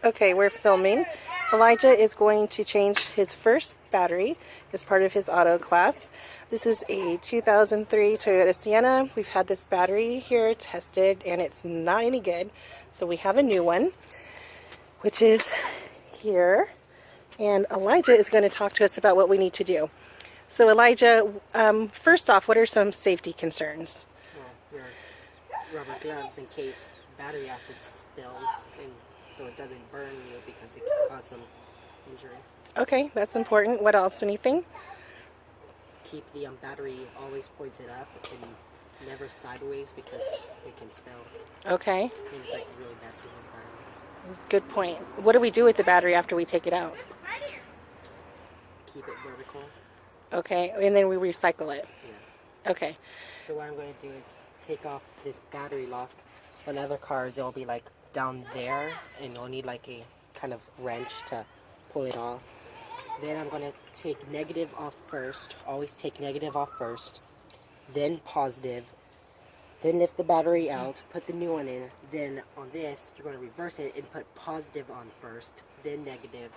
Okay, we're filming. Elijah is going to change his first battery as part of his auto class. This is a 2003 Toyota Sienna. We've had this battery here tested and it's not any good. So we have a new one, which is here. And Elijah is going to talk to us about what we need to do. So Elijah, first off, what are some safety concerns? Well, your rubber gloves in case battery acid spills and so it doesn't burn you because it can cause some injury. Okay, that's important. What else? Anything? Keep the battery always pointed up and never sideways because it can spill. Okay, And it's like really bad for the environment. good point. What do we do with the battery after we take it out? Keep it vertical. Okay, and then we recycle it. Yeah. Okay. So what I'm going to do is take off this battery lock. On other cars, it'll be like down there, and you'll need like a kind of wrench to pull it off. Then I'm going to take negative off first. Always take negative off first. Then positive. Then lift the battery out, put the new one in. Then on this, you're going to reverse it and put positive on first, then negative,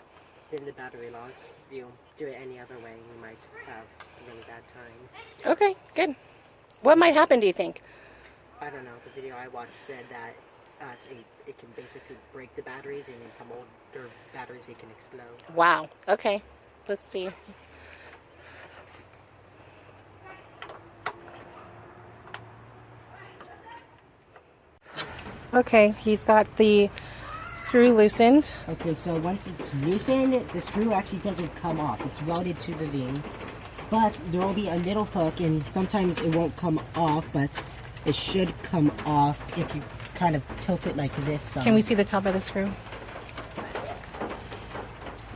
then the battery lock. If you do it any other way, you might have a really bad time. Okay, good. What might happen, do you think? I don't know. The video I watched said that it can basically break the batteries, and in some older batteries, it can explode. Wow. Okay. Let's see. Okay, he's got the screw loosened. Okay, so once it's loosened, the screw actually doesn't come off. It's welded to the ring, but there will be a little hook, and sometimes it won't come off, but it should come off if you kind of tilt it like this. Can we see the top of the screw?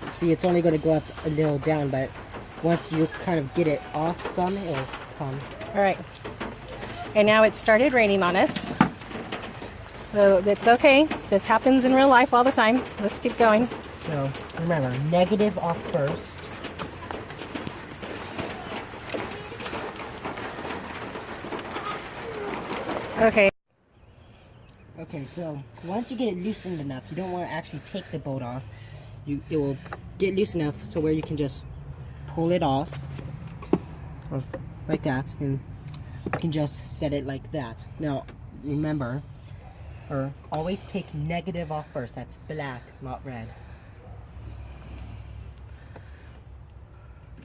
See, it's only going to go up a little down, but once you kind of get it off some, it'll come. All right. And now it started raining on us. So it's okay. This happens in real life all the time. Let's keep going. So remember, negative off first. Okay. Okay, so once you get it loosened enough, you don't want to actually take the bolt off. It will get loose enough so where you can just pull it off like that, and you can just set it like that. Now remember, always take negative off first. That's black, not red.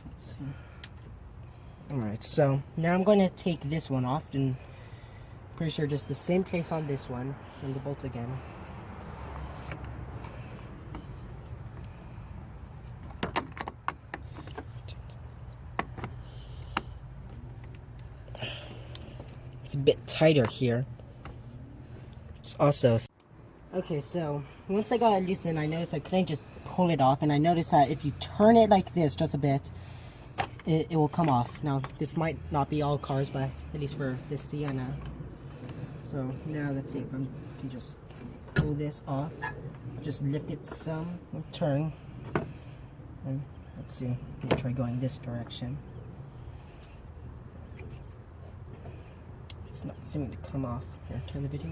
Let's see. Alright, so now I'm going to take this one off, and pretty sure just the same place on this one, and the bolts again. It's a bit tighter here. It's also... Okay, so once I got it loosened, I noticed I couldn't just pull it off, and I noticed that if you turn it like this just a bit, it will come off. Now, this might not be all cars, but at least for this Sienna. So now let's see if I can just pull this off. Just lift it some and turn. And let's see, I'm gonna try going this direction. It's not seeming to come off. Here, turn the video.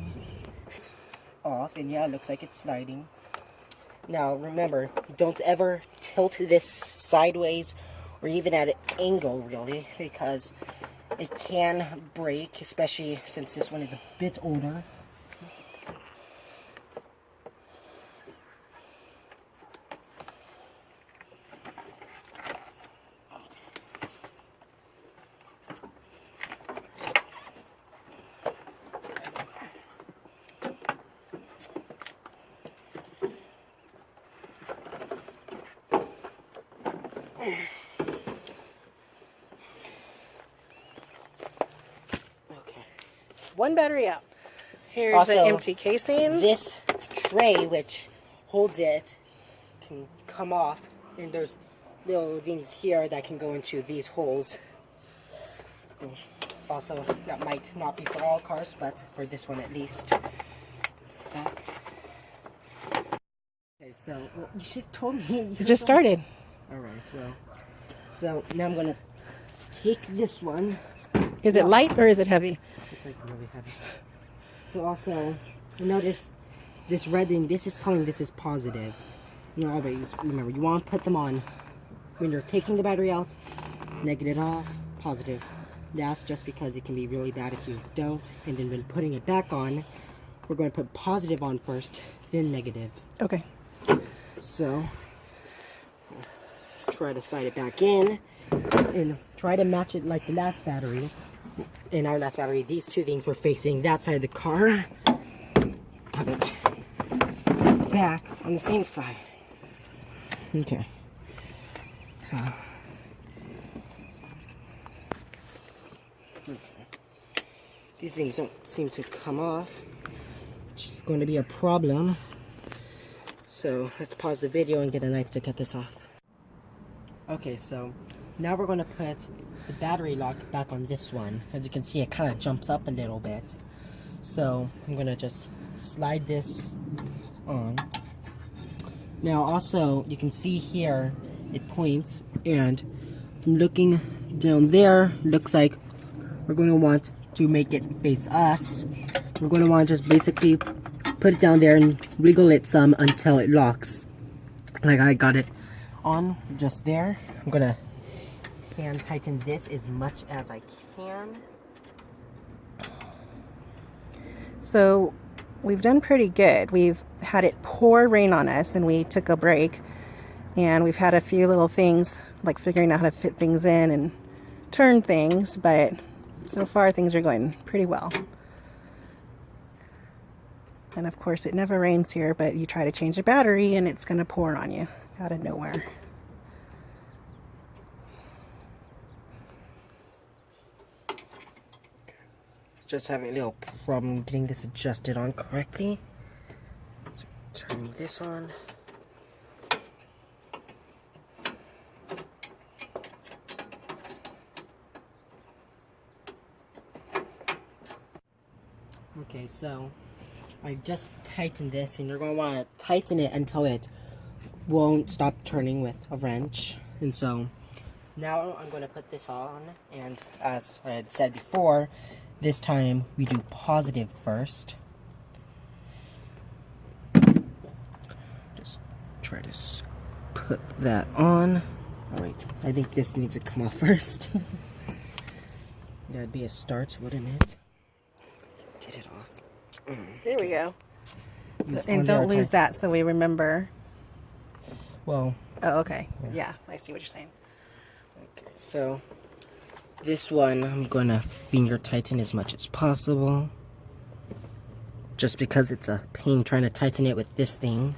It's off, and yeah, it looks like it's sliding. Now remember, don't ever tilt this sideways or even at an angle, really, because it can break, especially since this one is a bit older. One battery out. Here's Also, an empty casing. This tray, which holds it, can come off, and there's little things here that can go into these holes. Also, that might not be for all cars, but for this one at least. Back. Okay, so you should have told me. You just started. Alright, well, so now I'm gonna take this one. Is it light or is it heavy? It's like really heavy. So also, notice this red thing, this is telling this is positive. You always remember, you want to put them on when you're taking the battery out, negative off, positive. That's just because it can be really bad if you don't. And then when putting it back on, we're going to put positive on first, then negative. Okay. So, try to slide it back in and try to match it like the last battery. In our last battery, these two things were facing that side of the car. Put it back on the same side. Okay. So, okay. These things don't seem to come off, which is going to be a problem. So let's pause the video and get a knife to cut this off. Okay, so now we're going to put the battery lock back on this one. As you can see, it kind of jumps up a little bit. So I'm going to just slide this on. Now also, you can see here, it points, and from looking down there, looks like we're going to want to make it face us. We're going to want to just basically put it down there and wiggle it some until it locks. Like I got it on just there. I'm gonna hand tighten this as much as I can. So we've done pretty good. We've had it pour rain on us and we took a break, and we've had a few little things like figuring out how to fit things in and turn things, but so far things are going pretty well. And of course it never rains here, but you try to change the battery and it's gonna pour on you out of nowhere. Just having a little problem getting this adjusted on correctly. So turning this on. Okay, so I just tightened this, and you're going to want to tighten it until it won't stop turning with a wrench. And so now I'm going to put this on, and as I had said before, this time we do positive first. Just try to put that on. Oh wait, I think this needs to come off first. That'd be a start, wouldn't it? Get it off. There we go. It's And on there, don't lose tight. that so we remember. Well, Oh, okay. Yeah, I see what you're saying. okay, so this one I'm gonna finger tighten as much as possible. Just because it's a pain trying to tighten it with this thing.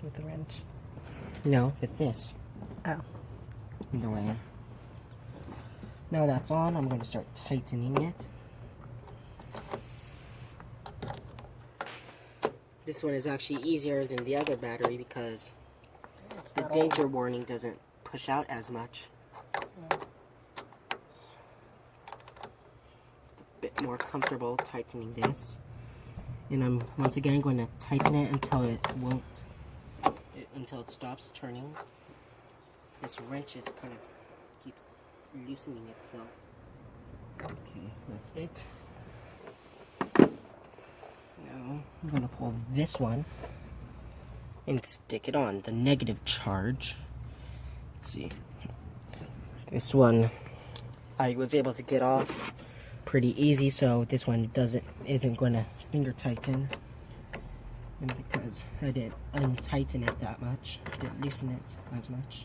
With the wrench. No, with this. Oh. Either way. Now that's on, I'm going to start tightening it. This one is actually easier than the other battery because the danger warning doesn't push out as much. It's a bit more comfortable tightening this. And I'm once again going to tighten it until until it stops turning. This wrench is kind of keeps loosening itself. Okay, that's it. Now I'm gonna pull this one and stick it on the negative charge. Let's see. This one I was able to get off pretty easy, so this one isn't gonna finger tighten. And because I didn't untighten it that much, didn't loosen it as much.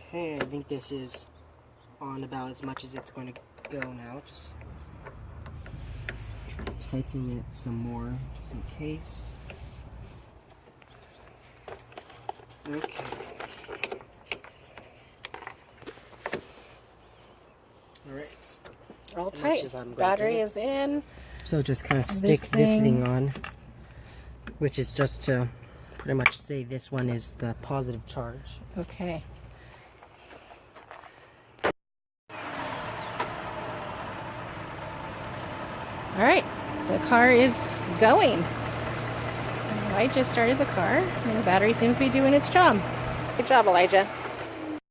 Okay, I think this is on about as much as it's going to go now. Just tightening it some more, just in case. Okay. Alright. All As much tight. as I'm gonna Battery get. is in. So just kind of stick this thing on, which is just to pretty much say this one is the positive charge. Okay. All right, the car is going. Elijah started the car, and the battery seems to be doing its job. Good job, Elijah.